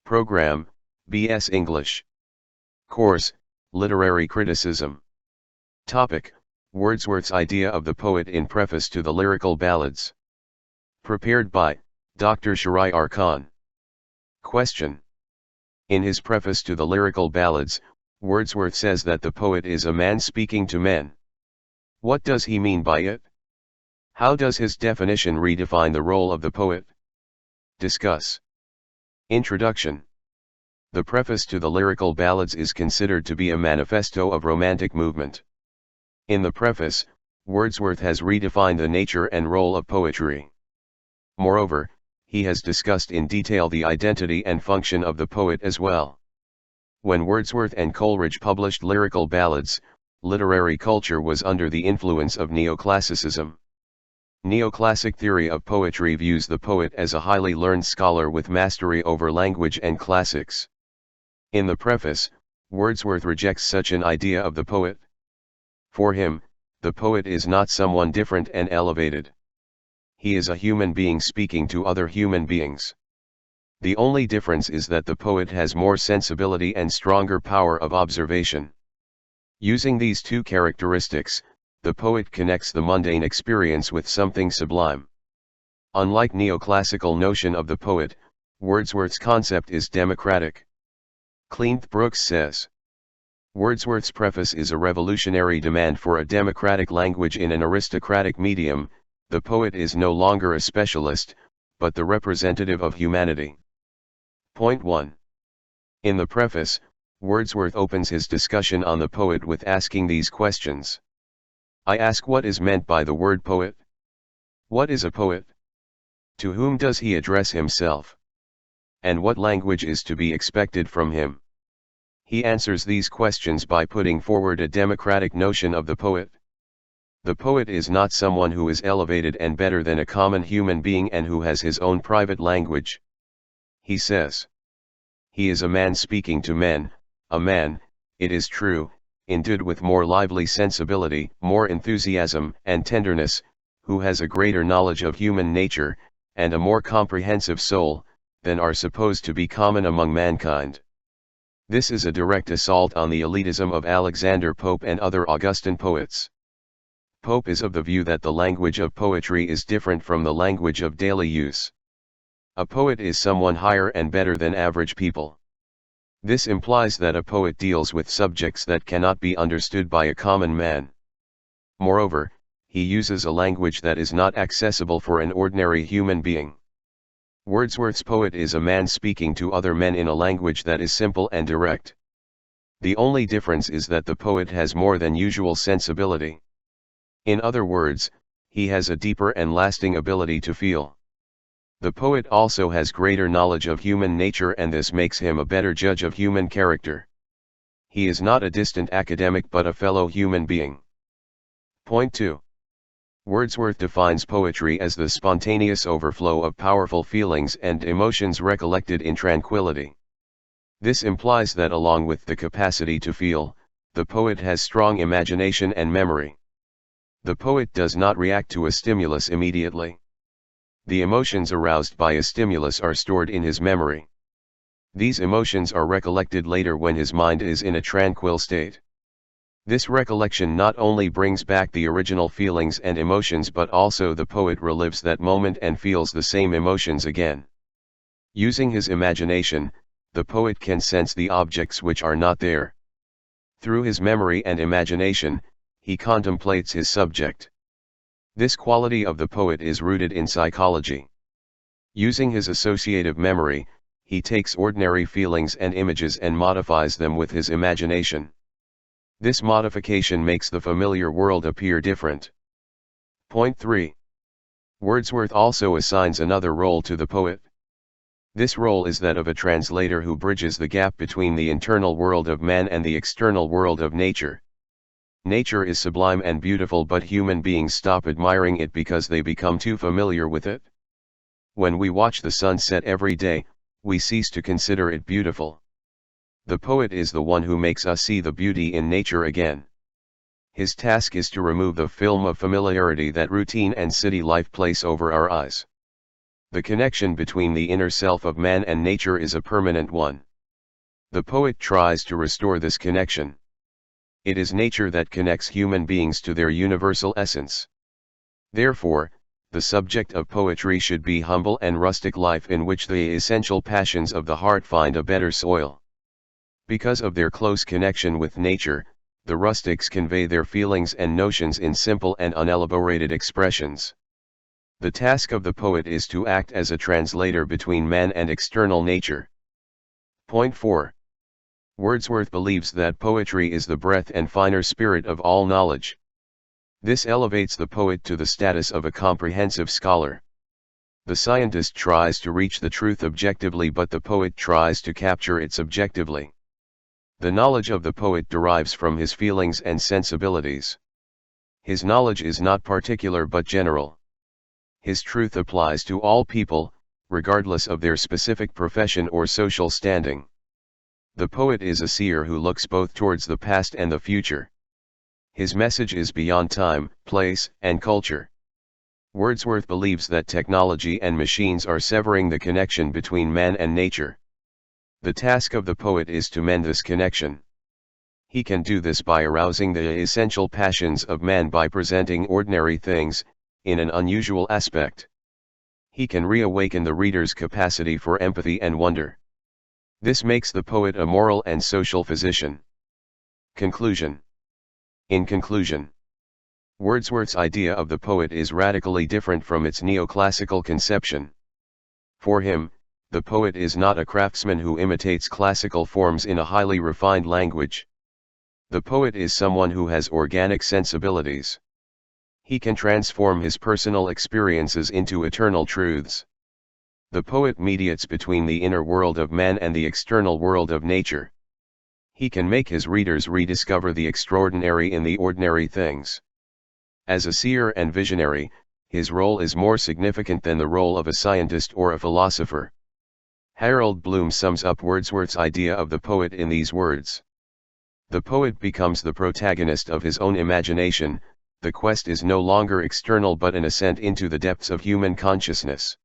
Program, B.S. English. Course, Literary Criticism. Topic, Wordsworth's idea of the poet in Preface to the Lyrical Ballads. Prepared by, Dr. Shahryar Khan. Question. In his preface to the Lyrical Ballads, Wordsworth says that the poet is a man speaking to men. What does he mean by it? How does his definition redefine the role of the poet? Discuss. Introduction. The preface to the Lyrical Ballads is considered to be a manifesto of Romantic movement. In the preface, Wordsworth has redefined the nature and role of poetry. Moreover, he has discussed in detail the identity and function of the poet as well. When Wordsworth and Coleridge published Lyrical Ballads, literary culture was under the influence of neoclassicism. Neoclassic theory of poetry views the poet as a highly learned scholar with mastery over language and classics. In the preface, Wordsworth rejects such an idea of the poet. For him, the poet is not someone different and elevated. He is a human being speaking to other human beings. The only difference is that the poet has more sensibility and stronger power of observation. Using these two characteristics, the poet connects the mundane experience with something sublime. Unlike neoclassical notion of the poet, Wordsworth's concept is democratic. Cleanth Brooks says, Wordsworth's preface is a revolutionary demand for a democratic language in an aristocratic medium. The poet is no longer a specialist, but the representative of humanity. Point 1. In the preface, Wordsworth opens his discussion on the poet with asking these questions. I ask, what is meant by the word poet? What is a poet? To whom does he address himself? And what language is to be expected from him? He answers these questions by putting forward a democratic notion of the poet. The poet is not someone who is elevated and better than a common human being and who has his own private language. He says, he is a man speaking to men, a man, it is true, endued with more lively sensibility, more enthusiasm and tenderness, who has a greater knowledge of human nature, and a more comprehensive soul, than are supposed to be common among mankind. This is a direct assault on the elitism of Alexander Pope and other Augustan poets. Pope is of the view that the language of poetry is different from the language of daily use. A poet is someone higher and better than average people. This implies that a poet deals with subjects that cannot be understood by a common man. Moreover, he uses a language that is not accessible for an ordinary human being. Wordsworth's poet is a man speaking to other men in a language that is simple and direct. The only difference is that the poet has more than usual sensibility. In other words, he has a deeper and lasting ability to feel. The poet also has greater knowledge of human nature, and this makes him a better judge of human character. He is not a distant academic but a fellow human being. Point 2. Wordsworth defines poetry as the spontaneous overflow of powerful feelings and emotions recollected in tranquility. This implies that along with the capacity to feel, the poet has strong imagination and memory. The poet does not react to a stimulus immediately. The emotions aroused by a stimulus are stored in his memory. These emotions are recollected later when his mind is in a tranquil state. This recollection not only brings back the original feelings and emotions, but also the poet relives that moment and feels the same emotions again. Using his imagination, the poet can sense the objects which are not there. Through his memory and imagination, he contemplates his subject. This quality of the poet is rooted in psychology. Using his associative memory, he takes ordinary feelings and images and modifies them with his imagination. This modification makes the familiar world appear different. Point 3. Wordsworth also assigns another role to the poet. This role is that of a translator who bridges the gap between the internal world of man and the external world of nature. Nature is sublime and beautiful, but human beings stop admiring it because they become too familiar with it. When we watch the sun set every day, we cease to consider it beautiful. The poet is the one who makes us see the beauty in nature again. His task is to remove the film of familiarity that routine and city life place over our eyes. The connection between the inner self of man and nature is a permanent one. The poet tries to restore this connection. It is nature that connects human beings to their universal essence. Therefore, the subject of poetry should be humble and rustic life in which the essential passions of the heart find a better soil. Because of their close connection with nature, the rustics convey their feelings and notions in simple and unelaborated expressions. The task of the poet is to act as a translator between man and external nature. Point 4. Wordsworth believes that poetry is the breath and finer spirit of all knowledge. This elevates the poet to the status of a comprehensive scholar. The scientist tries to reach the truth objectively, but the poet tries to capture it subjectively. The knowledge of the poet derives from his feelings and sensibilities. His knowledge is not particular but general. His truth applies to all people, regardless of their specific profession or social standing. The poet is a seer who looks both towards the past and the future. His message is beyond time, place, and culture. Wordsworth believes that technology and machines are severing the connection between man and nature. The task of the poet is to mend this connection. He can do this by arousing the essential passions of man by presenting ordinary things, in an unusual aspect. He can reawaken the reader's capacity for empathy and wonder. This makes the poet a moral and social physician. Conclusion. In conclusion, Wordsworth's idea of the poet is radically different from its neoclassical conception. For him, the poet is not a craftsman who imitates classical forms in a highly refined language. The poet is someone who has organic sensibilities. He can transform his personal experiences into eternal truths. The poet mediates between the inner world of man and the external world of nature. He can make his readers rediscover the extraordinary in the ordinary things. As a seer and visionary, his role is more significant than the role of a scientist or a philosopher. Harold Bloom sums up Wordsworth's idea of the poet in these words. The poet becomes the protagonist of his own imagination. The quest is no longer external but an ascent into the depths of human consciousness.